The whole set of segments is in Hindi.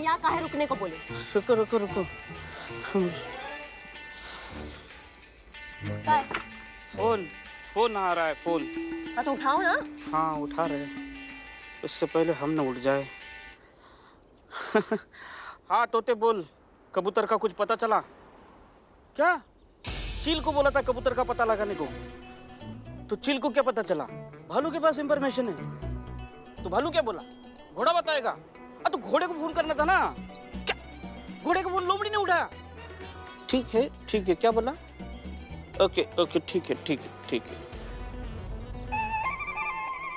यहाँ काहे रुकने को बोले? रुको रुको रुको। काय? फोन आ रहा है फोन। हाँ तो उठाओ ना। हाँ उठा रहे, उससे पहले हम न उठ जाए। हाँ तोते बोल, कबूतर का कुछ पता चला क्या? चील को बोला था कबूतर का पता लगाने को, तो चील को क्या पता चला? भालू के पास इंफॉर्मेशन है, तो भालू क्या बोला? घोड़ा बताएगा। तो घोड़े को फोन करना था ना। क्या घोड़े को फोन लोमड़ी ने उठाया? ठीक है, क्या बोला? ओके ओके ठीक है।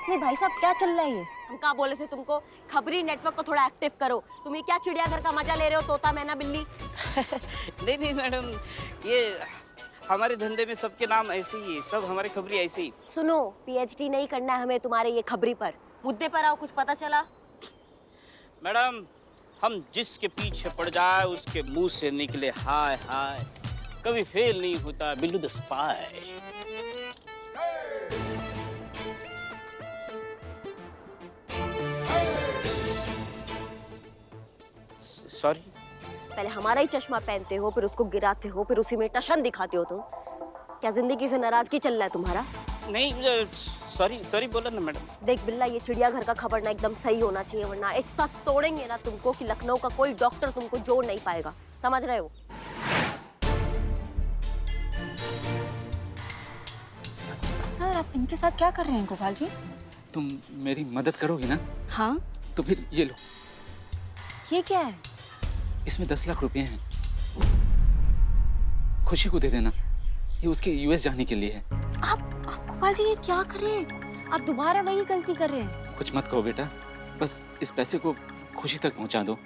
नहीं भाई साहब, क्या चल रहा है ये? हम कहाँ बोले थे तुमको खबरी नेटवर्क को थोड़ा एक्टिव करो। तुम ये क्या चिड़ियाघर का मजा ले रहे हो, तोता मैना बिल्ली? नहीं मैडम, ये हमारे धंधे में सबके नाम ऐसे ही है, सब हमारे खबरी ऐसे ही। सुनो, पीएचडी नहीं करना है हमें तुम्हारे ये खबरी पर। मुद्दे पर आओ, कुछ पता चला? मैडम, हम जिसके पीछे पड़ जाए उसके मुंह से निकले हाय हाय, कभी फेल नहीं होता बिल्लू द स्पाई। सॉरी। पहले हमारा ही चश्मा पहनते हो, फिर उसको गिराते हो, फिर उसी में टशन दिखाते हो तुम। क्या जिंदगी से नाराजगी चल रहा है तुम्हारा? नहीं सॉरी बोला ना मैडम। देख बिल्ला, ये चिड़ियाघर का खबर ना एकदम सही होना चाहिए, वरना ऐसा तोड़ेंगे ना तुमको कि लखनऊ का कोई डॉक्टर तुमको जोड़ नहीं पाएगा। समझ रहे हो? सर, आप इनके साथ क्या कर रहे हैं गोपाल जी? तुम मेरी मदद करोगी ना? हाँ, तो फिर ये लो, ये क्या है? इसमें 10 लाख रुपए हैं, खुशी को दे देना, ये उसके यूएस जाने के लिए है। आप गोपाल जी ये क्या कर रहे हैं? आप दोबारा वही गलती कर रहे हैं। कुछ मत कहो बेटा, बस इस पैसे को खुशी तक पहुंचा दो।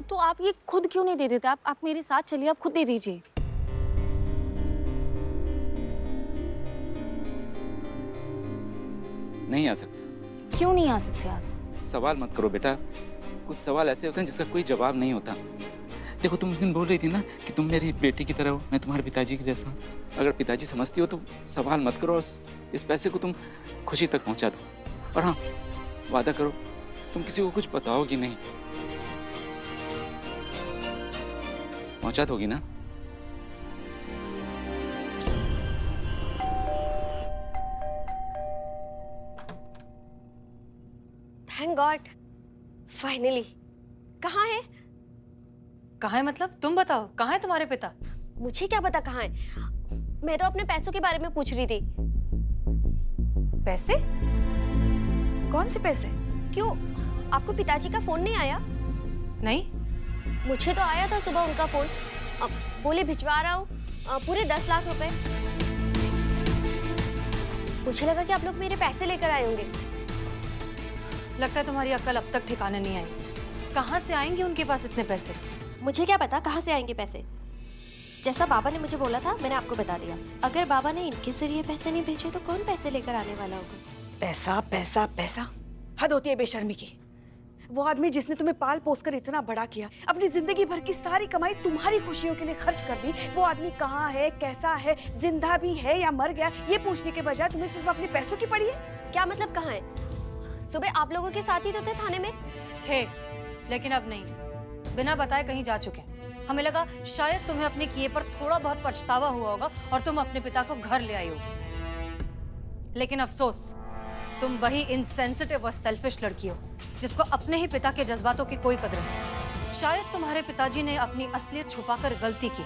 तो आप ये खुद क्यों नहीं दे देते? आप मेरे साथ चलिए, आप खुद दे दीजिए। नहीं आ सकता। क्यों नहीं आ सकते आप? सवाल मत करो बेटा, कुछ सवाल ऐसे होते हैं जिसका कोई जवाब नहीं होता। देखो, तुम उस दिन बोल रही थी ना कि तुम मेरी बेटी की तरह हो, मैं तुम्हारे पिताजी की जैसा। अगर पिताजी समझती हो तो सवाल मत करो, और इस पैसे को तुम खुशी तक पहुंचा दो। और हाँ, वादा करो तुम किसी को कुछ बताओगी नहीं। पहुंचा दोगी ना? Thank God, finally. कहाँ है? कहाँ है मतलब? तुम बताओ, कहाँ है तुम्हारे पिता? मुझे क्या पता कहाँ है। मैं तो अपने पैसों के बारे में पूछ रही थी। पैसे? कौन से पैसे? क्यों, आपको पिताजी का फोन नहीं आया? नहीं। मुझे तो आया था सुबह उनका फोन। अब बोले भिजवा रहा हूँ पूरे 10 लाख रुपए। मुझे लगा कि आप लोग मेरे पैसे लेकर आए होंगे। लगता है तुम्हारी अक्ल अब तक ठिकाने नहीं आई। कहाँ से आएंगे उनके पास इतने पैसे? मुझे क्या पता कहाँ से आएंगे पैसे। जैसा बाबा ने मुझे बोला था मैंने आपको बता दिया। अगर बाबा ने इनके जरिए पैसे नहीं भेजे तो कौन पैसे लेकर आने वाला होगा? पैसा पैसा पैसा, हद होती है बेशर्मी की। वो आदमी जिसने तुम्हें पाल पोस कर इतना बड़ा किया, अपनी जिंदगी भर की सारी कमाई तुम्हारी खुशियों के लिए खर्च कर दी, वो आदमी कहाँ है, कैसा है, जिंदा भी है या मर गया, ये पूछने के बजाय तुम्हें सिर्फ अपने पैसों की पड़ी है। क्या मतलब कहाँ है? सुबह आप लोगों के साथ ही तो थे थाने में। थे, लेकिन अब नहीं। बिना बताए कहीं जा चुके हैं। हमें लगा शायद तुम्हें अपने किए पर थोड़ा बहुत पछतावा हुआ होगा और तुम अपने पिता को घर ले आई होगी। लेकिन अफसोस, तुम वही इनसेंसिटिव और सेल्फिश लड़की हो जिसको अपने ही पिता के जज्बातों की कोई कदर नहीं। शायद तुम्हारे पिताजी ने अपनी असलियत छुपाकर गलती की,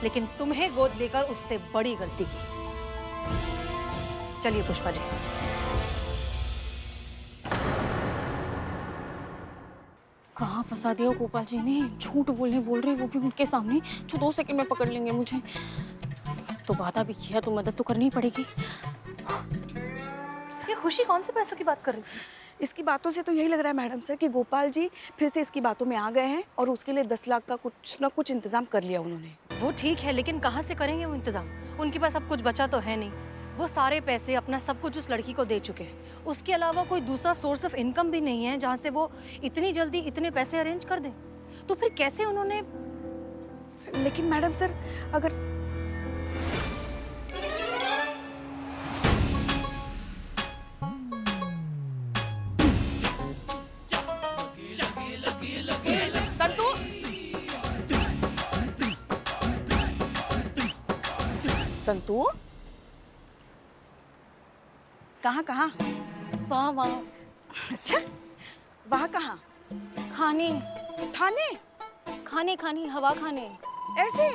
लेकिन तुम्हें गोद लेकर उससे बड़ी गलती की। चलिए पुष्पा जी। कहाँ फंसा दिया गोपाल जी ने? झूठ बोल रहे, वो भी उनके सामने जो 2 सेकंड में पकड़ लेंगे मुझे। तो वादा भी किया तो मदद तो करनी ही पड़ेगी। ये खुशी कौन से पैसों की बात कर रही थी? इसकी बातों से तो यही लग रहा है मैडम सर कि गोपाल जी फिर से इसकी बातों में आ गए हैं और उसके लिए 10 लाख का कुछ ना कुछ इंतजाम कर लिया उन्होंने। वो ठीक है, लेकिन कहाँ से करेंगे वो इंतजाम? उनके पास अब कुछ बचा तो है नहीं। वो सारे पैसे, अपना सब कुछ उस लड़की को दे चुके हैं। उसके अलावा कोई दूसरा सोर्स ऑफ इनकम भी नहीं है जहाँ से वो इतनी जल्दी इतने पैसे अरेंज कर दें। तो फिर कैसे उन्होंने? लेकिन मैडम सर, अगर संतू, कहाँ कहाँ? वहाँ वहाँ अच्छा, वहाँ कहाँ? खाने थाने? खाने खाने हवा खाने। ऐसे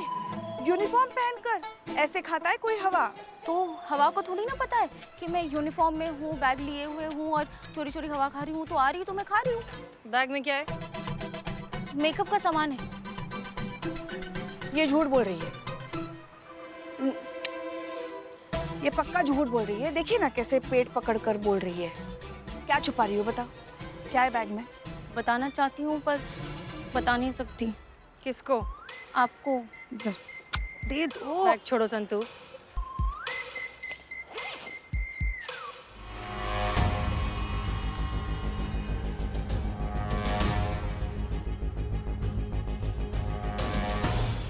यूनिफॉर्म पहनकर ऐसे खाता है कोई हवा? तो हवा को थोड़ी ना पता है कि मैं यूनिफॉर्म में हूँ, बैग लिए हुए हूँ और चोरी चोरी हवा खा रही हूँ, तो आ रही हूँ तो मैं खा रही हूँ। बैग में क्या है? मेकअप का सामान है। ये झूठ बोल रही है, ये पक्का झूठ बोल रही है। देखिए ना कैसे पेट पकड़ कर बोल रही है। क्या छुपा रही हो, बताओ क्या है बैग में? बताना चाहती हूँ पर बता नहीं सकती। किसको? आपको। दे दो। बैग छोड़ो संतू।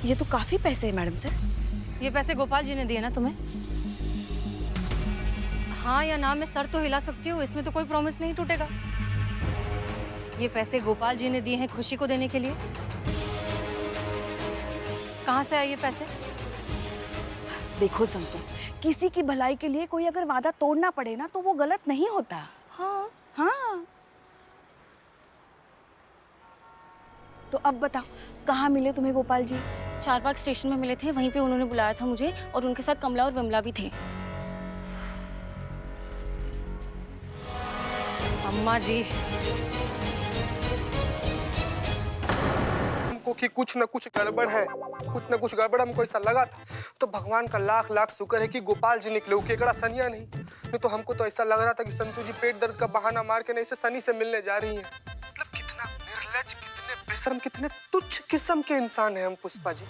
ये तो काफी पैसे है मैडम सर। ये पैसे गोपाल जी ने दिए ना तुम्हें? हाँ या ना मैं सर तो हिला सकती हूँ, इसमें तो कोई प्रॉमिस नहीं टूटेगा। ये पैसे गोपाल जी ने दिए हैं खुशी को देने के लिए। कहाँ से आए ये पैसे? देखो संतू, किसी की भलाई के लिए कोई अगर वादा तोड़ना पड़े ना तो वो गलत नहीं होता। हाँ। हाँ, तो अब बताओ कहाँ मिले तुम्हें गोपाल जी? चारबाग स्टेशन में मिले थे, वहीं पे उन्होंने बुलाया था मुझे और उनके साथ कमला और विमला भी थे। अम्मा जी, हमको कि कुछ न कुछ गड़बड़ है, कुछ न कुछ गड़बड़ हमको ऐसा लगा था। तो भगवान का लाख लाख शुक्र है कि गोपाल जी निकले, केकड़ा सनिया नहीं तो हमको तो ऐसा लग रहा था कि संतू जी पेट दर्द का बहाना मार के नहीं से सनी से मिलने जा रही हैं। मतलब कितना निर्लज, कितने बेशर्म, कितने तुच्छ किस्म के इंसान हैं हम पुष्पा जी।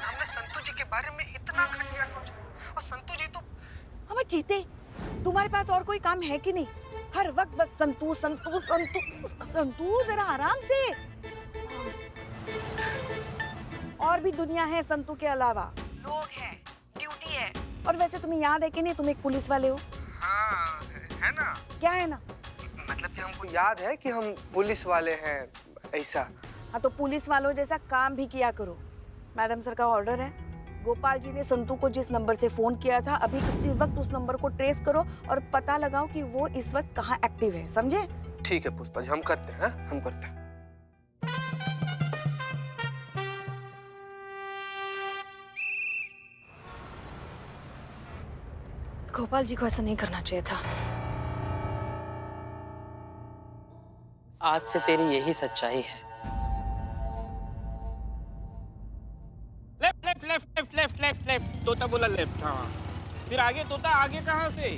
हमने संतू जी के बारे में इतना घटिया सोचा और संतू जी तो हमें जीते, तुम्हारे पास और कोई काम है कि नहीं? हर वक्त बस संतू संतू संतू संतू, जरा आराम से। और भी दुनिया है संतू के अलावा, लोग हैं, ड्यूटी है। और वैसे तुम्हें याद है कि नहीं, तुम एक पुलिस वाले हो? हाँ है ना। क्या है ना? मतलब कि हमको याद है कि हम पुलिस वाले हैं ऐसा। हाँ, तो पुलिस वालों जैसा काम भी किया करो। मैडम सर का ऑर्डर है, गोपाल जी ने संतू को जिस नंबर से फोन किया था अभी इसी वक्त उस नंबर को ट्रेस करो और पता लगाओ कि वो इस वक्त कहाँ एक्टिव है, समझे? ठीक है पुष्पा जी, हम करते हैं, हम करते हैं। गोपाल जी को ऐसा नहीं करना चाहिए था। आज से तेरी यही सच्चाई है। Left left left left left left left, तोता बोला लेफ्ट। हाँ, फिर आगे तोता, आगे कहाँ से?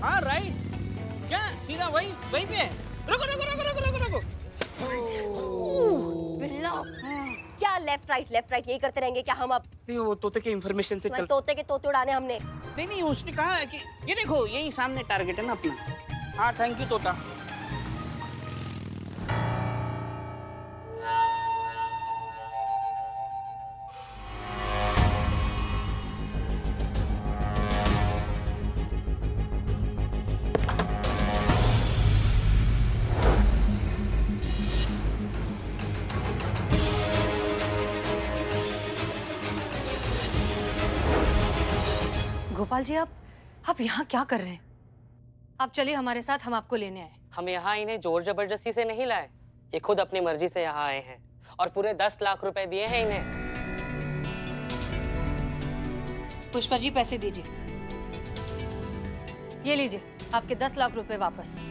हाँ राइट, क्या सीधा वही वहीं पे? रुको रुको रुको रुको रुको रुको। क्या लेफ्ट राइट यही करते रहेंगे क्या हम अब? नहीं, वो तोते के इंफॉर्मेशन से चल। तोते के तोते उड़ाने हमने। नहीं नहीं, उसने कहा है कि ये देखो यही सामने टारगेट है ना अपना। हाँ थैंक यू तोता। गोपाल जी, आप यहाँ क्या कर रहे हैं? आप चलिए हमारे साथ, हम आपको लेने आए। हम यहाँ इन्हें जोर जबरदस्ती से नहीं लाए, ये खुद अपनी मर्जी से यहाँ आए हैं और पूरे 10 लाख रुपए दिए हैं इन्हें। पुष्पा जी पैसे दीजिए, ये लीजिए आपके 10 लाख रुपए वापस।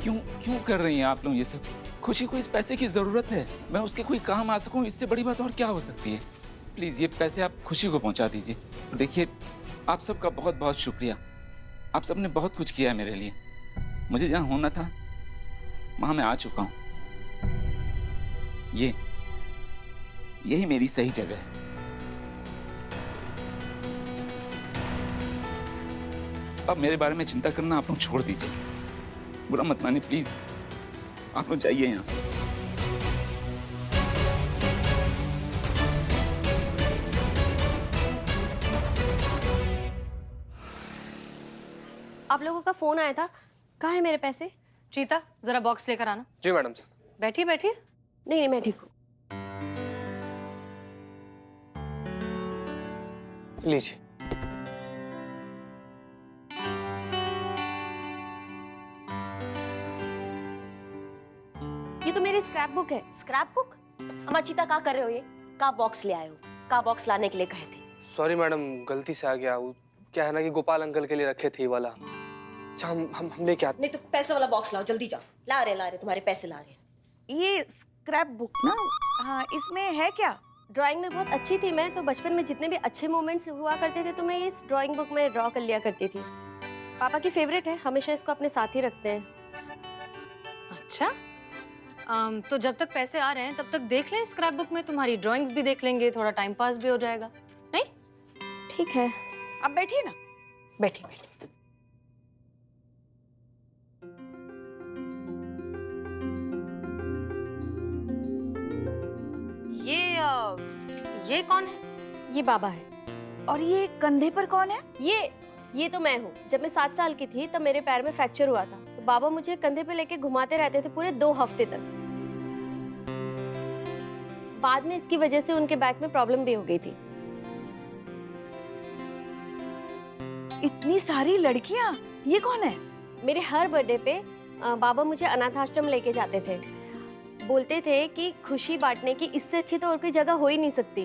क्यों क्यों कर रही हैं आप लोग ये सब? खुशी को इस पैसे की जरूरत है, मैं उसके कोई काम आ सकूं, इससे बड़ी बात और क्या हो सकती है? प्लीज ये पैसे आप खुशी को पहुंचा दीजिए। देखिए, आप सबका बहुत बहुत शुक्रिया। आप सबने बहुत कुछ किया है मेरे लिए। मुझे जहाँ होना था वहां मैं आ चुका हूं। यही मेरी सही जगह है। अब मेरे बारे में चिंता करना आप लोग छोड़ दीजिए। बुरा मत मानिए प्लीज, आप लोग जाइए यहाँ से। आप लोगों का फोन आया था, कहाँ है मेरे पैसे? चीता जरा बॉक्स लेकर आना। जी मैडम जी। बैठिए बैठिए। नहीं नहीं, मैं ठीक हूँ। लीजिए। ये तो मेरी स्क्रैप बुक है। Scrap book? अम्मा चीता का कर रहे हो ये? का बॉक्स ले आए हो? का बॉक्स लाने के लिए कहे थे? सॉरी मैडम, गलती से आ गया। वो क्या है ना कि गोपाल अंकल के लिए रखे थे ये वाला। अच्छा हम लेके आते। नहीं तो पैसे वाला बॉक्स लाओ, जल्दी जाओ। ला रहे तुम्हारे पैसे ला रहे। ये स्क्रैप बुक ना, हाँ, इसमें है क्या? ड्राइंग में बहुत अच्छी थी मैं, तो बचपन में जितने भी अच्छे मोमेंट्स हुआ करते थे तो मैं इस ड्राइंग बुक में ड्रॉ कर लिया करती थी। पापा की फेवरेट है, हमेशा इसको अपने साथ ही रखते हैं। अच्छा, तो जब तक पैसे आ रहे हैं तब तक देख लें स्क्रैप बुक में, तुम्हारी ड्राइंग्स भी देख लेंगे, थोड़ा टाइम पास भी हो जाएगा। नहीं? ठीक है। अब बैठिए ना, बैठिए बैठिए। ये कौन है? ये बाबा है। और ये कंधे पर कौन है? ये तो मैं हूँ। जब मैं 7 साल की थी तब मेरे पैर में फ्रैक्चर हुआ था, तो बाबा मुझे कंधे पे लेके घुमाते रहते थे पूरे 2 हफ्ते तक। बाद में इसकी वजह से उनके बैक में प्रॉब्लम भी हो गई थी। इतनी सारी लड़कियां, ये कौन है? मेरे हर बर्थडे पे बाबा मुझे अनाथ आश्रम लेके जाते थे। बोलते थे कि खुशी बांटने की इससे अच्छी तो और कोई जगह हो ही नहीं सकती।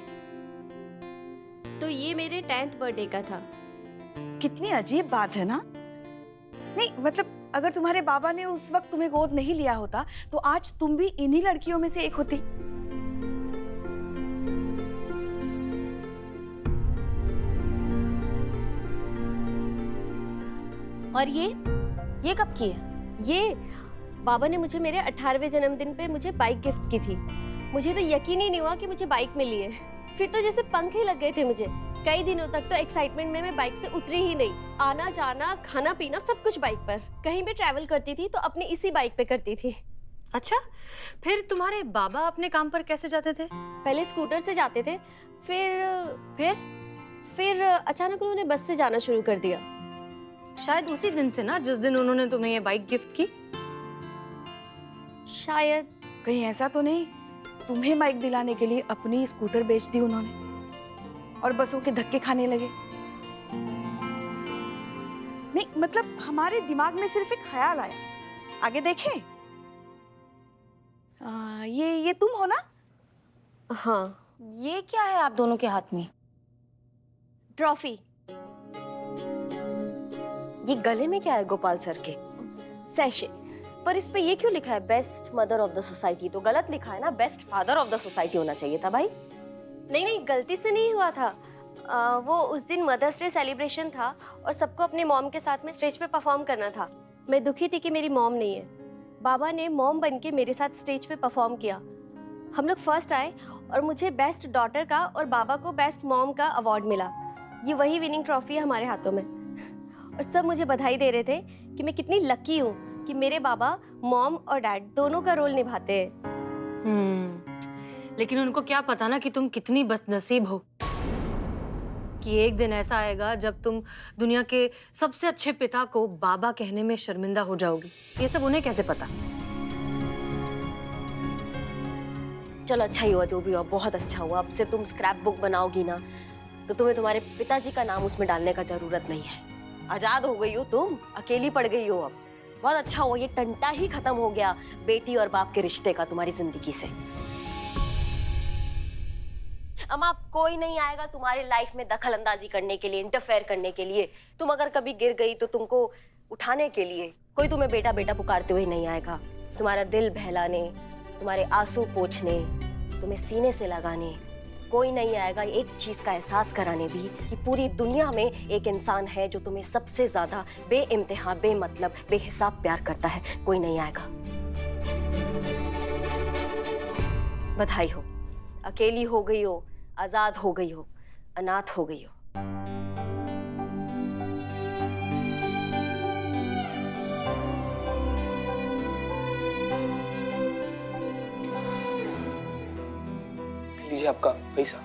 तो ये मेरे 10th बर्थडे का था। कितनी अजीब बात है ना। नहीं मतलब अगर तुम्हारे बाबा ने उस वक्त तुम्हें गोद नहीं लिया होता तो आज तुम भी इन्हीं लड़कियों में से एक होती। और ये कब की है? ये बाबा ने मुझे मेरे 18वें जन्मदिन पे मुझे बाइक गिफ्ट की थी। मुझे तो यकीन ही नहीं हुआ कि मुझे बाइक मिली है। फिर तो जैसे पंख ही लग गए थे मुझे। कई दिनों तक तो एक्साइटमेंट में मैं बाइक से उतरी ही नहीं। आना जाना, खाना पीना सब कुछ बाइक पर। कहीं भी ट्रैवल करती थी तो अपनी इसी बाइक पे करती थी। अच्छा, फिर तुम्हारे बाबा अपने काम पर कैसे जाते थे? पहले स्कूटर से जाते थे, फिर अचानक उन्होंने बस से जाना शुरू कर दिया। शायद उसी दिन से ना जिस दिन उन्होंने तुम्हें ये बाइक गिफ्ट की। शायद। कहीं ऐसा तो नहीं तुम्हें बाइक दिलाने के लिए अपनी स्कूटर बेच दी उन्होंने और बसों के धक्के खाने लगे? नहीं मतलब हमारे दिमाग में सिर्फ एक ख्याल आया। आगे देखें। ये तुम हो ना? हाँ। ये क्या है आप दोनों के हाथ में? ट्रॉफी। ये गले में क्या है गोपाल सर के? सैशे। पर इस पे ये क्यों लिखा है best mother of the society? तो गलत लिखा है ना, best father of the society होना चाहिए था भाई। नहीं, गलती से नहीं हुआ था। वो उस दिन मदर्स डे सेलिब्रेशन था और सबको अपने मॉम के साथ में स्टेज पे परफॉर्म करना था। मैं दुखी थी कि मेरी मॉम नहीं है। बाबा ने मॉम बन के मेरे साथ स्टेज पे परफॉर्म किया। हम लोग फर्स्ट आए और मुझे बेस्ट डॉटर का और बाबा को बेस्ट मॉम का अवार्ड मिला। ये वही विनिंग ट्रॉफी है हमारे हाथों में। और सब मुझे बधाई दे रहे थे कि मैं कितनी लकी हूँ कि मेरे बाबा मॉम और डैड दोनों का रोल निभाते हैं। लेकिन उनको क्या पता ना कि तुम कितनी बदनसीब हो, कि एक दिन ऐसा आएगा जब तुम दुनिया के सबसे अच्छे पिता को बाबा कहने में शर्मिंदा हो जाओगी। ये सब उन्हें कैसे पता? चलो अच्छा ही हुआ, जो भी हुआ बहुत अच्छा हुआ। अब से तुम स्क्रैप बुक बनाओगी ना तो तुम्हें तुम्हारे पिताजी का नाम उसमें डालने का जरूरत नहीं है। आजाद हो गई हो तुम, अकेली पड़ गई हो। अब बहुत अच्छा हुआ, ये टंटा ही खत्म हो गया बेटी और बाप के रिश्ते का तुम्हारी जिंदगी से। अम्मा कोई नहीं आएगा तुम्हारी लाइफ में दखल अंदाजी करने के लिए, इंटरफेयर करने के लिए। तुम अगर कभी गिर गई तो तुमको उठाने के लिए कोई तुम्हें बेटा बेटा पुकारते हुए नहीं आएगा। तुम्हारा दिल बहलाने, तुम्हारे आंसू पोंछने, तुम्हें सीने से लगाने कोई नहीं आएगा। एक चीज का एहसास कराने भी कि पूरी दुनिया में एक इंसान है जो तुम्हें सबसे ज्यादा बेइंतहा, बेमतलब, बेहिसाब प्यार करता है। कोई नहीं आएगा। बधाई हो, अकेली हो गई हो, आजाद हो गई हो, अनाथ हो गई हो। लीजिए आपका पैसा।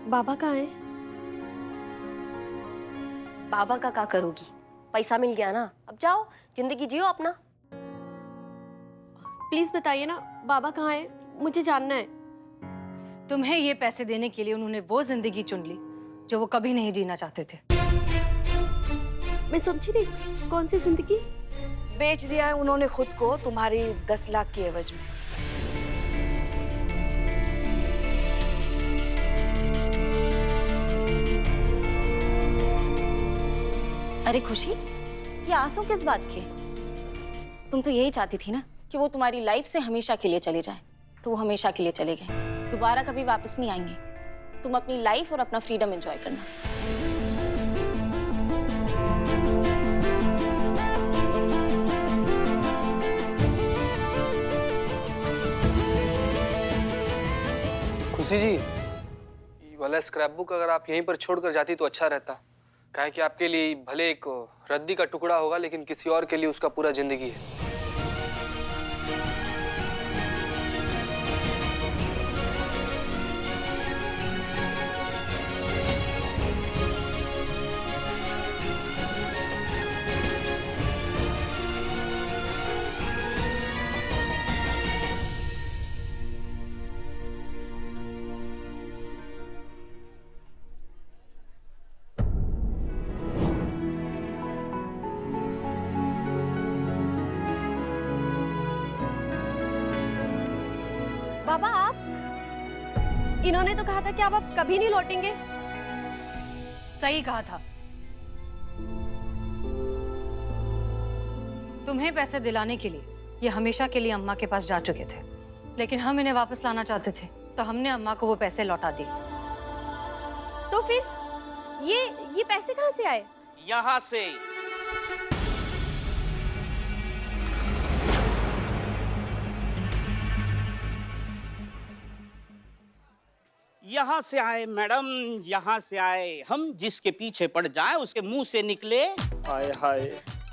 बाबा कहाँ है? बाबा का क्या करोगी? पैसा मिल गया ना, अब जाओ जिंदगी जियो अपना। प्लीज बताइए ना, बाबा कहाँ है? मुझे जानना है। तुम्हें ये पैसे देने के लिए उन्होंने वो जिंदगी चुन ली जो वो कभी नहीं जीना चाहते थे। मैं समझी नहीं, कौन सी जिंदगी? बेच दिया है उन्होंने खुद को तुम्हारी 10 लाख की एवज में। अरे खुशी, ये आंसू किस बात के? तुम तो यही चाहती थी ना कि वो तुम्हारी लाइफ से हमेशा के लिए चले जाए, तो वो हमेशा के लिए चले गए, दोबारा कभी वापस नहीं आएंगे। तुम अपनी लाइफ और अपना फ्रीडम एंजॉय करना। खुशी जी, ये वाला स्क्रैप बुक अगर आप यहीं पर छोड़कर जाती तो अच्छा रहता। काहे कि आपके लिए भले एक रद्दी का टुकड़ा होगा, लेकिन किसी और के लिए उसका पूरा जिंदगी है। बाबा आप? इन्होंने तो कहा था कि आप अब कभी नहीं लौटेंगे। सही कहा था। तुम्हें पैसे दिलाने के लिए ये हमेशा के लिए अम्मा के पास जा चुके थे, लेकिन हम इन्हें वापस लाना चाहते थे, तो हमने अम्मा को वो पैसे लौटा दिए। तो फिर ये पैसे कहाँ से आए? यहाँ से। यहाँ से आए मैडम, यहाँ से आए। हम जिसके पीछे पड़ जाए उसके मुंह से निकले hi hi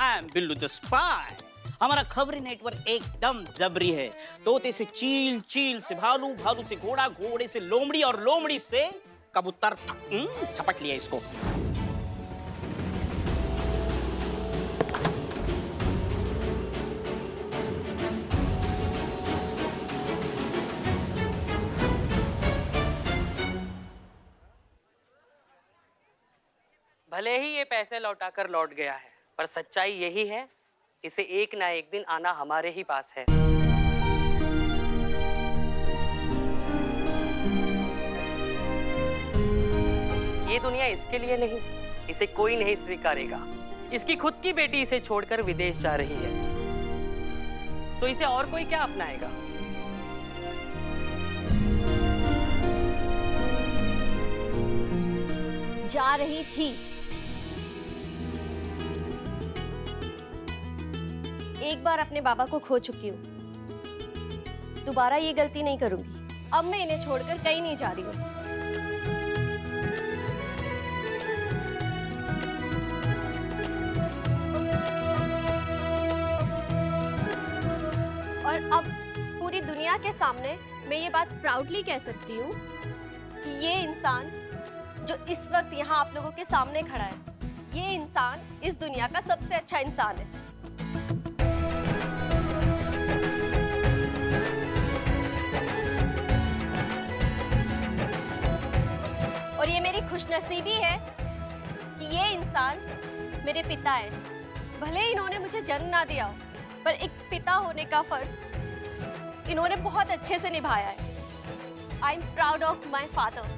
I am Billu the spy. हमारा खबरी नेटवर्क एकदम जबरी है। तोते से चील, चील से भालू, भालू से घोड़ा, घोड़े से लोमड़ी और लोमड़ी से कबूतर। झपट लिया इसको। भले ही ये पैसे लौटाकर लौट गया है, पर सच्चाई यही है, इसे एक ना एक दिन आना हमारे ही पास है। ये दुनिया इसके लिए नहीं, इसे कोई नहीं स्वीकारेगा। इसकी खुद की बेटी इसे छोड़कर विदेश जा रही है, तो इसे और कोई क्या अपनाएगा? जा रही थी। एक बार अपने बाबा को खो चुकी हूँ, दोबारा ये गलती नहीं करूंगी। अब मैं इन्हें छोड़कर कहीं नहीं जा रही हूँ। और अब पूरी दुनिया के सामने मैं ये बात प्राउडली कह सकती हूँ कि ये इंसान जो इस वक्त यहाँ आप लोगों के सामने खड़ा है, ये इंसान इस दुनिया का सबसे अच्छा इंसान है। और ये मेरी खुशनसीबी है कि ये इंसान मेरे पिता हैं। भले ही इन्होंने मुझे जन्म ना दिया हो, पर एक पिता होने का फर्ज इन्होंने बहुत अच्छे से निभाया है। I am proud of my father.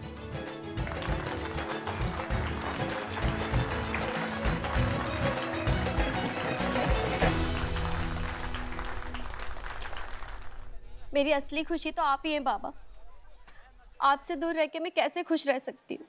मेरी असली खुशी तो आप ही हैं बाबा। आपसे दूर रह के मैं कैसे खुश रह सकती हूँ?